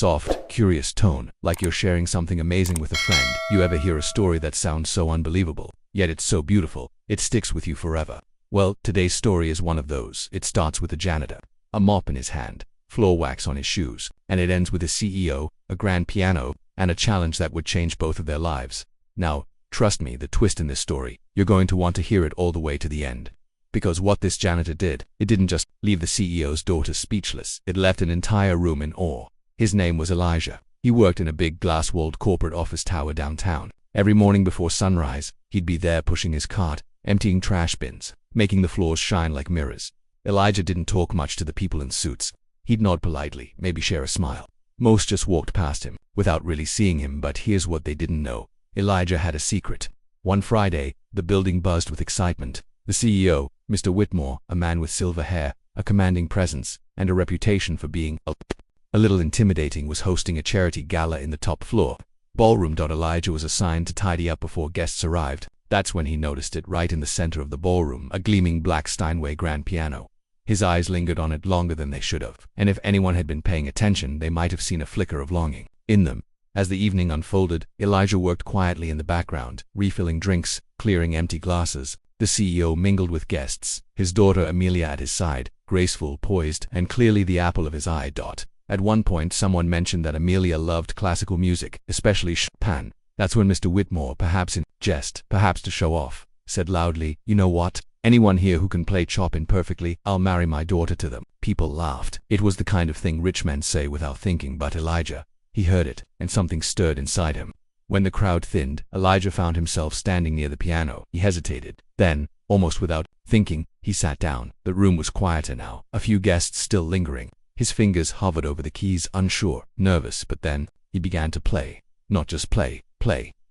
soft, curious tone, like you're sharing something amazing with a friend. You ever hear a story that sounds so unbelievable, yet it's so beautiful, it sticks with you forever? Well, today's story is one of those. It starts with a janitor, a mop in his hand, floor wax on his shoes, and it ends with a CEO, a grand piano, and a challenge that would change both of their lives. Now, trust me, the twist in this story, you're going to want to hear it all the way to the end. Because what this janitor did, it didn't just leave the CEO's daughter speechless, it left an entire room in awe. His name was Elijah. He worked in a big glass-walled corporate office tower downtown. Every morning before sunrise, he'd be there pushing his cart, emptying trash bins, making the floors shine like mirrors. Elijah didn't talk much to the people in suits. He'd nod politely, maybe share a smile. Most just walked past him, without really seeing him, but here's what they didn't know. Elijah had a secret. One Friday, the building buzzed with excitement. The CEO, Mr. Whitmore, a man with silver hair, a commanding presence, and a reputation for being a little intimidating, was hosting a charity gala in the top floor ballroom. Elijah was assigned to tidy up before guests arrived. That's when he noticed it right in the center of the ballroom, a gleaming black Steinway grand piano. His eyes lingered on it longer than they should have, and if anyone had been paying attention, they might have seen a flicker of longing in them. As the evening unfolded, Elijah worked quietly in the background, refilling drinks, clearing empty glasses. The CEO mingled with guests, his daughter Amelia at his side, graceful, poised, and clearly the apple of his eye. At one point, someone mentioned that Amelia loved classical music, especially Chopin. That's when Mr. Whitmore, perhaps in jest, perhaps to show off, said loudly, "You know what? Anyone here who can play Chopin perfectly, I'll marry my daughter to them." People laughed. It was the kind of thing rich men say without thinking, but Elijah, he heard it, and something stirred inside him. When the crowd thinned, Elijah found himself standing near the piano. He hesitated. Then, almost without thinking, he sat down. The room was quieter now, a few guests still lingering. His fingers hovered over the keys, unsure, nervous, but then he began to play. Not just play.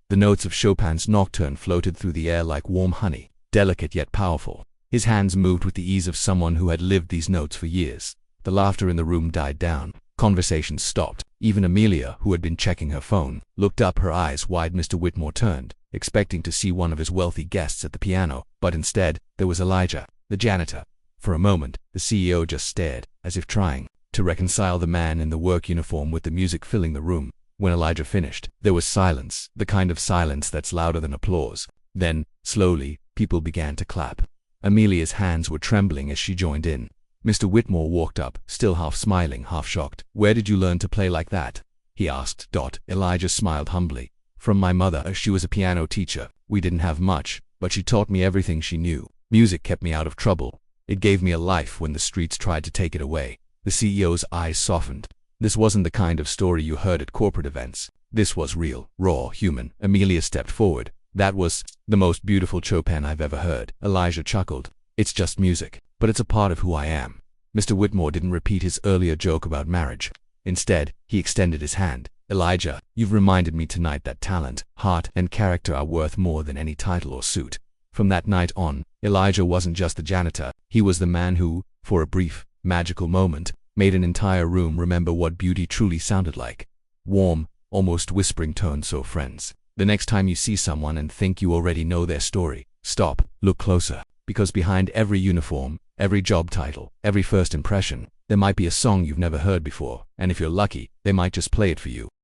The notes of Chopin's Nocturne floated through the air like warm honey, delicate yet powerful. His hands moved with the ease of someone who had lived these notes for years. The laughter in the room died down. Conversation stopped. Even Amelia, who had been checking her phone, looked up, her eyes wide. Mr. Whitmore turned, expecting to see one of his wealthy guests at the piano, but instead, there was Elijah, the janitor. For a moment, the CEO just stared, as if trying to reconcile the man in the work uniform with the music filling the room. When Elijah finished, there was silence, the kind of silence that's louder than applause. Then, slowly, people began to clap. Amelia's hands were trembling as she joined in. Mr. Whitmore walked up, still half smiling, half shocked. "Where did you learn to play like that?" he asked. Elijah smiled humbly. "From my mother. She was a piano teacher. We didn't have much, but she taught me everything she knew. Music kept me out of trouble. It gave me a life when the streets tried to take it away." The CEO's eyes softened. This wasn't the kind of story you heard at corporate events. This was real, raw, human. Amelia stepped forward. "That was the most beautiful Chopin I've ever heard." Elijah chuckled. "It's just music, but it's a part of who I am." Mr. Whitmore didn't repeat his earlier joke about marriage. Instead, he extended his hand. "Elijah, you've reminded me tonight that talent, heart, and character are worth more than any title or suit." From that night on, Elijah wasn't just the janitor. He was the man who, for a brief, magical moment, made an entire room remember what beauty truly sounded like. Warm, almost whispering tones. So friends, the next time you see someone and think you already know their story, stop, look closer. Because behind every uniform, every job title, every first impression, there might be a song you've never heard before, and if you're lucky, they might just play it for you.